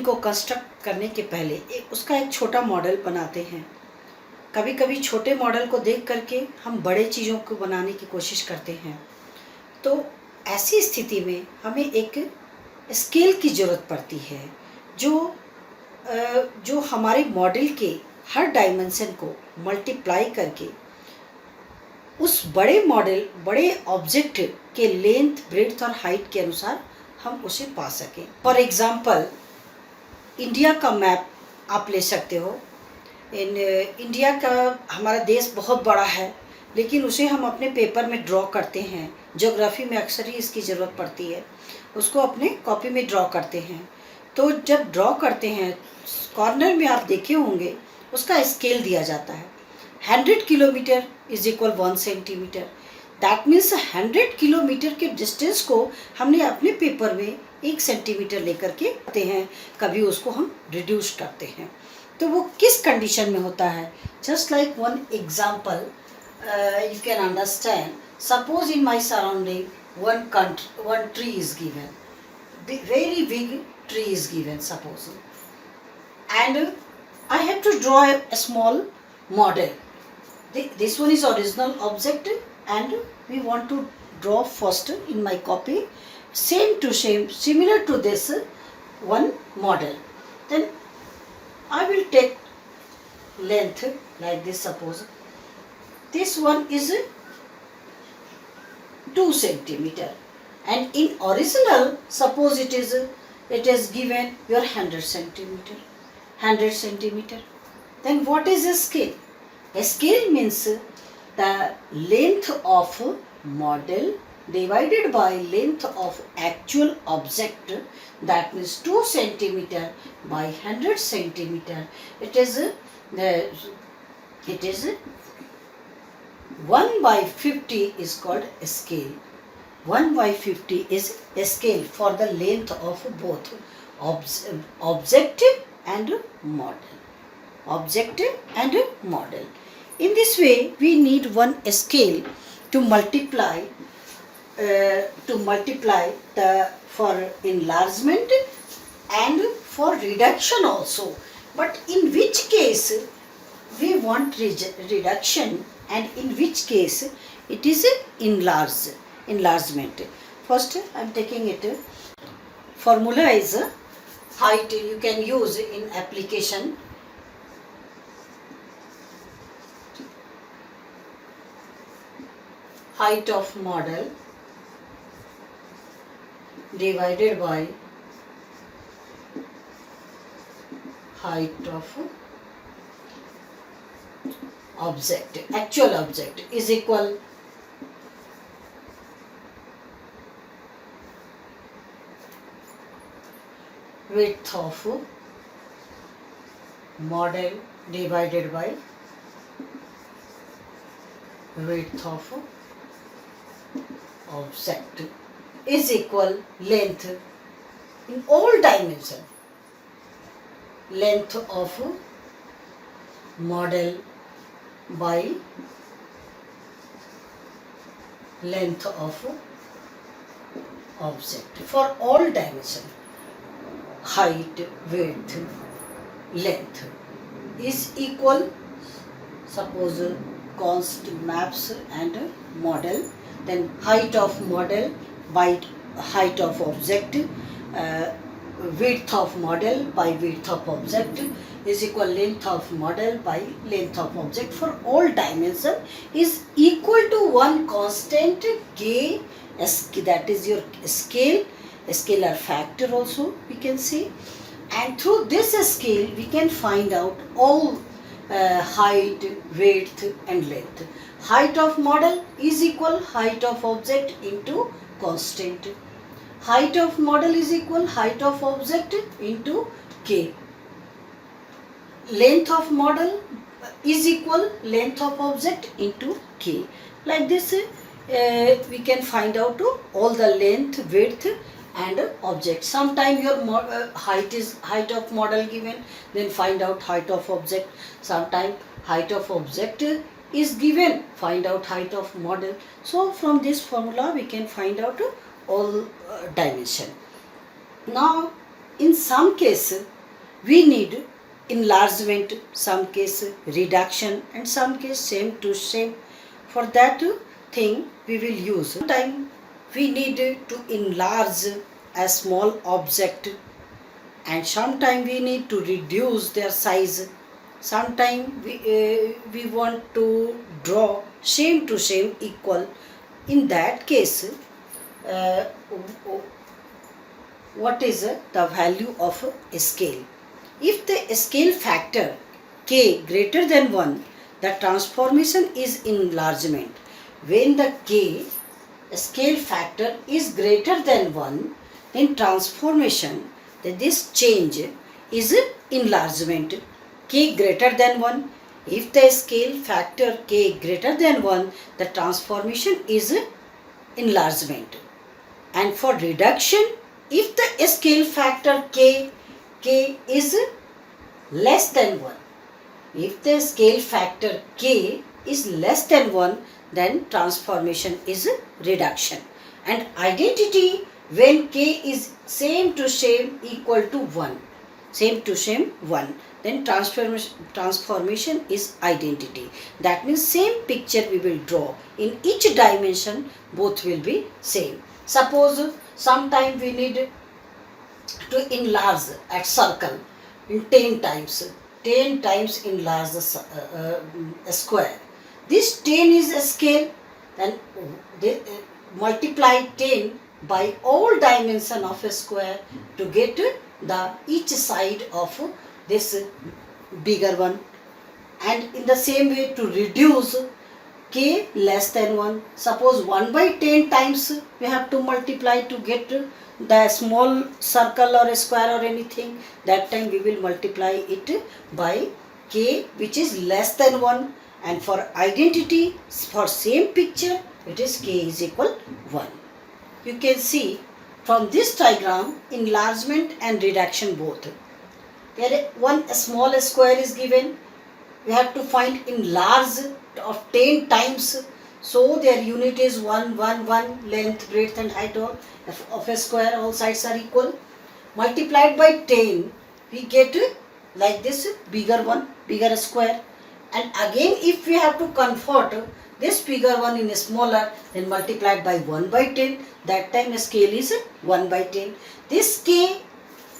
Building को construct करने के पहले उसका एक छोटा मॉडल बनाते हैं। कभी कभी छोटे मॉडल को देख करके हम बड़े चीज़ों को बनाने की कोशिश करते हैं। तो ऐसी स्थिति में हमें एक स्केल की ज़रूरत पड़ती है जो हमारे मॉडल के हर डायमेंशन को मल्टीप्लाई करके उस बड़े ऑब्जेक्ट के लेंथ, ब्रेड्थ और हाइट के अनुसार हम उसे पा सकें। फॉर एग्ज़ाम्पल, इंडिया का मैप आप ले सकते हो। इंडिया का हमारा देश बहुत बड़ा है, लेकिन उसे हम अपने पेपर में ड्रॉ करते हैं। ज्योग्राफी में अक्सर ही इसकी ज़रूरत पड़ती है, उसको अपने कॉपी में ड्रॉ करते हैं। तो जब ड्रॉ करते हैं, कॉर्नर में आप देखे होंगे उसका स्केल दिया जाता है। 100 kilometre is equal 1 centimetre. That means 100 kilometre के डिस्टेंस को हमने अपने पेपर में 1 सेंटीमीटर लेकर के आते हैं। कभी उसको हम रिड्यूस करते हैं। तो वो किस कंडीशन में होता है? Just like one example you can understand. Suppose in my surrounding one tree is given, very big tree is given, suppose, and I have to draw a small model. This one is original object, and we want to draw first in my copy similar to this one model. Then I will take length like this. Suppose this one is 2 centimeter, and in original suppose it is given your 100 centimeter. Then what is a scale? A scale means the length of model divided by length of actual object. That means 2 centimeter by 100 centimeter. It is 1 by 50 is called a scale. 1 by 50 is a scale for the length of both object and model. In this way, we need one scale to multiply for enlargement and for reduction also. But in which case we want reduction, and in which case it is enlargement. First I am taking it. Formula is height. You can use in application. Height of model divided by height of object, actual object, is equal width of model divided by width of object is equal length in all dimension. Length of model by length of object for all dimension. Height, width, length is equal, suppose const maps and model, then height of model by height of object, width of model by width of object is equal length of model by length of object for all dimension is equal to one constant k, that is your scale, scalar factor also we can see. And through this scale we can find out all height, width and length. Height of model is equal height of object into constant. Height of model is equal height of object into k. Length of model is equal length of object into k. Like this we can find out all the length, width and object. Sometime your height of model given, then find out height of object. Sometime height of object is given, find out height of model. So from this formula we can find out all dimension. Now In some cases, we need enlargement, some case reduction, and some case same to same. For that thing we will use. Sometimes we need to enlarge a small object, and sometimes we need to reduce their size. Sometimes we want to draw same to same equal. In that case, uh, what is the value of a scale? If the scale factor k greater than 1, the transformation is enlargement. When the k scale factor is greater than 1, then transformation, that this change is enlargement. K greater than 1. If the scale factor k greater than 1, the transformation is enlargement. And for reduction, if the scale factor k is less than 1, if the scale factor k is less than 1, then transformation is reduction. And identity, when k is same to same equal to 1, same to same 1, then transformation is identity. That means same picture we will draw. In each dimension, both will be same. Suppose sometime we need to enlarge a circle in 10 times. 10 times enlarge a square. This 10 is a scale, then they multiply 10 by all dimension of a square to get the each side of this bigger one. And in the same way, to reduce k less than 1, suppose 1 by 10 times we have to multiply to get the small circle or a square or anything. That time we will multiply it by k which is less than 1. And for identity, for same picture, it is k is equal 1. You can see from this diagram enlargement and reduction both. Here one small square is given. We have to find enlarge of 10 times. So their unit is 1, 1, 1, length, breadth and height of a square, all sides are equal. Multiplied by 10, we get like this bigger one, bigger square. And again if we have to convert this bigger one in a smaller, then multiplied by 1 by 10, that time scale is 1 by 10. This k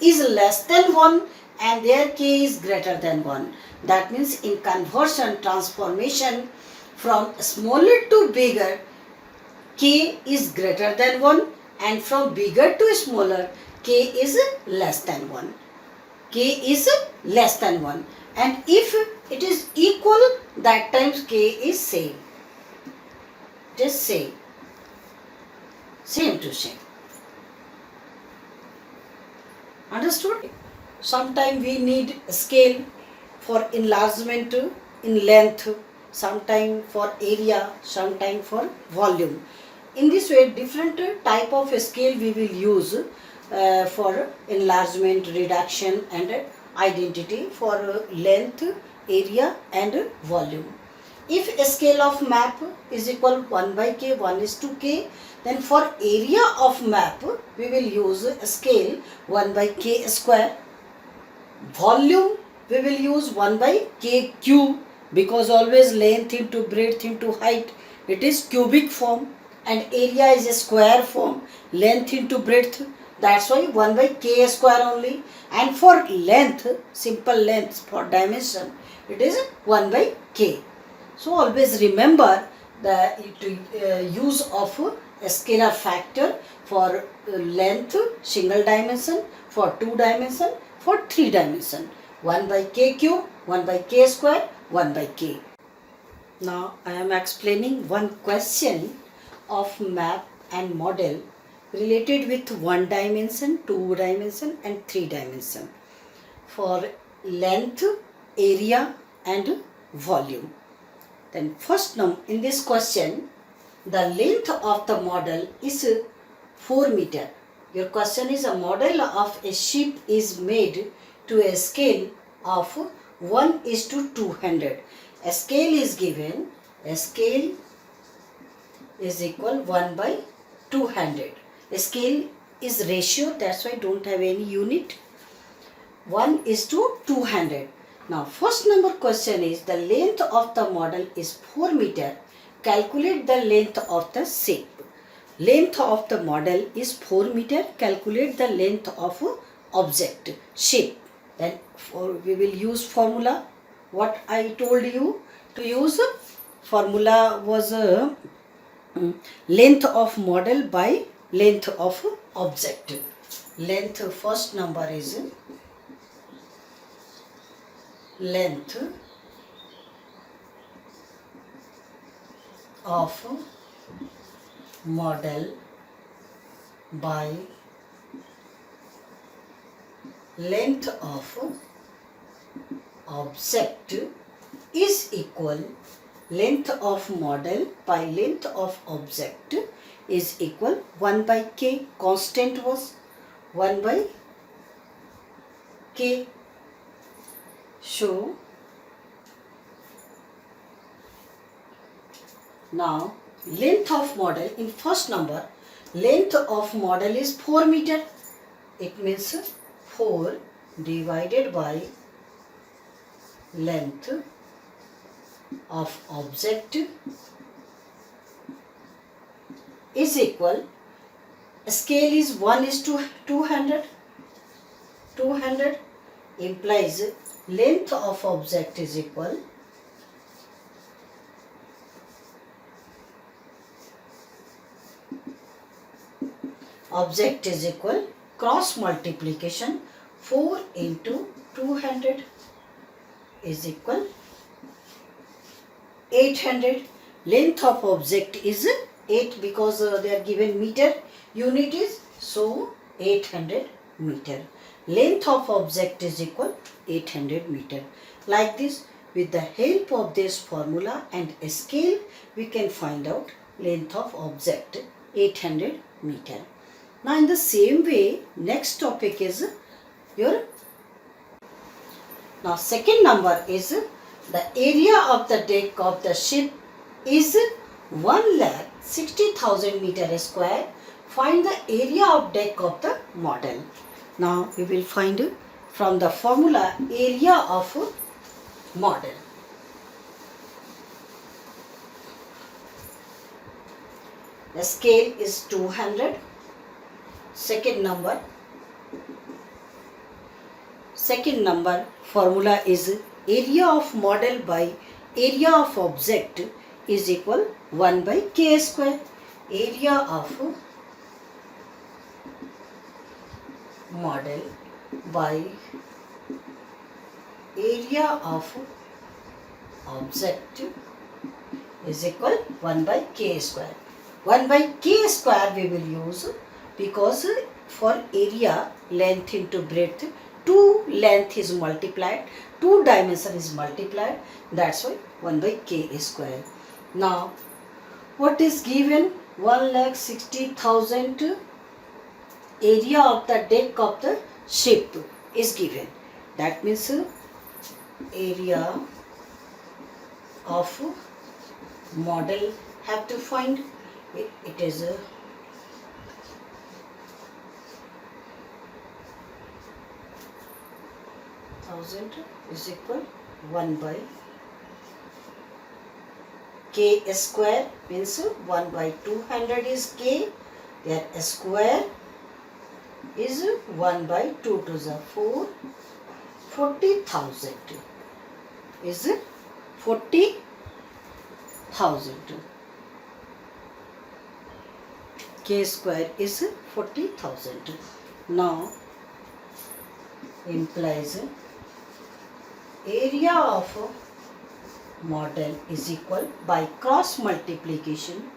is less than 1 and their k is greater than 1. That means in conversion, transformation from smaller to bigger, k is greater than 1, and from bigger to smaller, k is less than 1. K is less than 1. And if it is equal, that times k is same. Just same. Same to same. Understood? Sometimes we need scale for enlargement in length, sometime for area, sometime for volume. In this way, different type of scale we will use for enlargement, reduction and identity, for length, area and volume. If a scale of map is equal 1 by k, 1 is to k, then for area of map we will use a scale 1 by k square. Volume we will use 1 by k cube, because always length into breadth into height, it is cubic form, and area is a square form, length into breadth, that's why 1 by k square only. And for length, simple length, for dimension, it is 1 by k. So always remember the use of a scalar factor for length single dimension, for 2 dimension, for 3 dimension. 1 by k cube, 1 by k square, 1 by k. Now I am explaining one question of map and model related with 1 dimension, 2 dimension and 3 dimension for length, area and volume. Then first now in this question, the length of the model is 4 meter. Your question is, a model of a ship is made to a scale of 1 is to 200. A scale is given, a scale is equal 1 by 200. A scale is ratio, that's why don't have any unit. 1 is to 200. Now first number question is the length of the model is 4 meter. Calculate the length of the shape. Length of the model is 4 meter. Calculate the length of object shape. Then we will use formula. What I told you to use, formula was length of model by length of object. Length, first number is length of model by length of object is equal, length of model by length of object is equal 1 by k. Constant was 1 by k. So now length of model, in first number length of model is 4 meter. It means 4 divided by length of object is equal, scale is 1 is to 200. 200 implies length of object is equal cross multiplication 4 into 200 is equal 800. Length of object is 8 because they are given meter unit is, so 800 meter. Length of object is equal 800 meter. Like this, with the help of this formula and a scale, we can find out length of object 800 meter. Now in the same way, next topic is your, now second number is the area of the deck of the ship is 1,60,000 meter square. Find the area of deck of the model. Now we will find from the formula area of model. The scale is 200. Second number formula is area of model by area of object is equal 1 by k square. Area of model by area of object is equal 1 by k square. 1 by k square we will use because for area, length into breadth, 2 length is multiplied, 2 dimension is multiplied, that's why 1 by k square. Now what is given? 1,60,000 area of the deck of the ship is given. That means area of model have to find. It is 1000 is equal 1 by k square, means 1 by 200 is k, their square is 1 by 2 to the 4, 40,000 is 40,000. K square is 40,000. Now implies area of model is equal by cross multiplication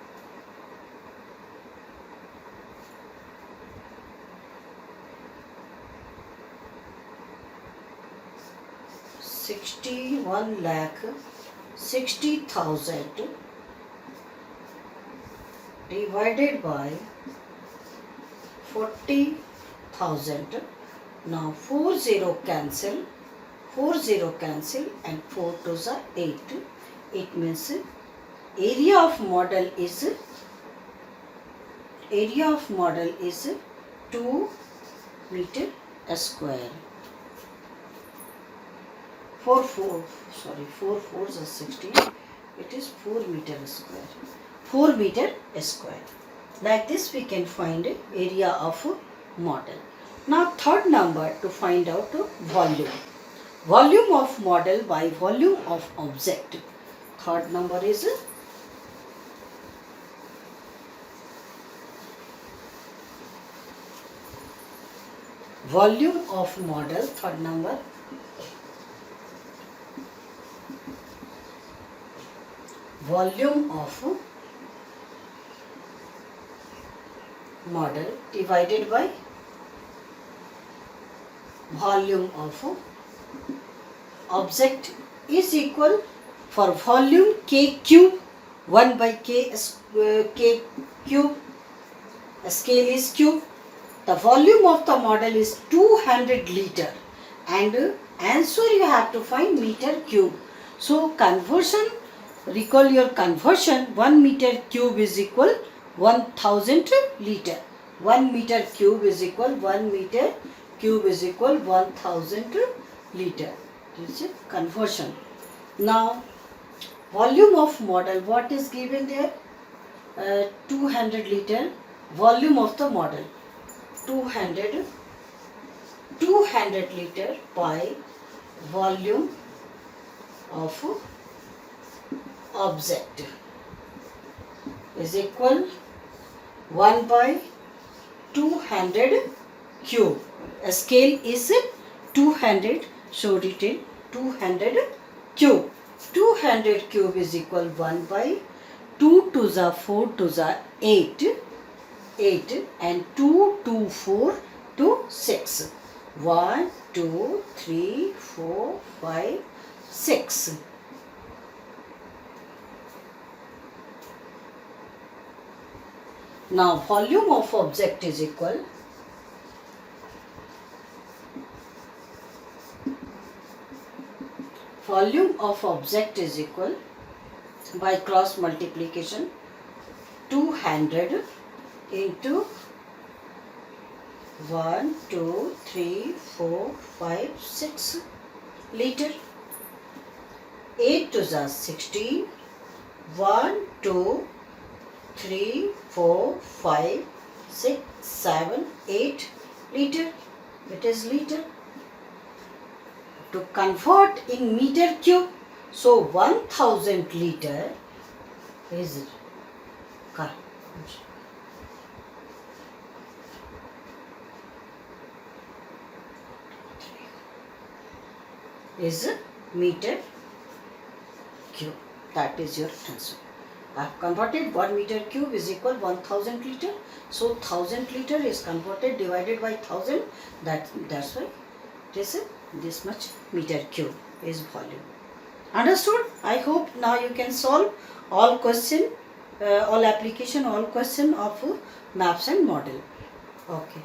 61,60,000 divided by 40,000. Now 40 cancel, 40 cancel and 4 to the 8. It means area of model is 2 meter square. 4 fours are 16. It is 4 meter square. 4 meter square. Like this we can find area of a model. Now third number to find out volume. Volume of model by volume of object. Third number is volume of model. Third number, volume of model divided by volume of object is equal, for volume k cube, 1 by k cube, scale is cube. The volume of the model is 200 liter and answer you have to find meter cube. So conversion, recall your conversion, 1 meter cube is equal 1000 liter. 1 meter cube is equal 1 meter cube is equal 1000 liter. This is conversion. Now volume of model, what is given there? 200 liter. Volume of the model 200 liter by volume of object is equal 1 by 200 cube. A scale is 200, so written 200 cube. 200 cube is equal 1 by 2 to the 4 to the 8 and 2 to 4 to 6. 1, 2, 3, 4, 5, 6. Now volume of object is equal by cross multiplication 200 into 1, 2, 3, 4, 5, 6 liter. 8 to the 16. 1, 2, 3, 4, 5, 6, 7, 8 liter. It is liter. To convert in meter cube, so 1000 liter is meter cube. That is your answer. I have converted 1 meter cube is equal 1000 liter. So 1000 liter is converted divided by 1000. That's why it is this much meter cube is volume. Understood? I hope now you can solve all question, all application, all question of maps and model. Okay.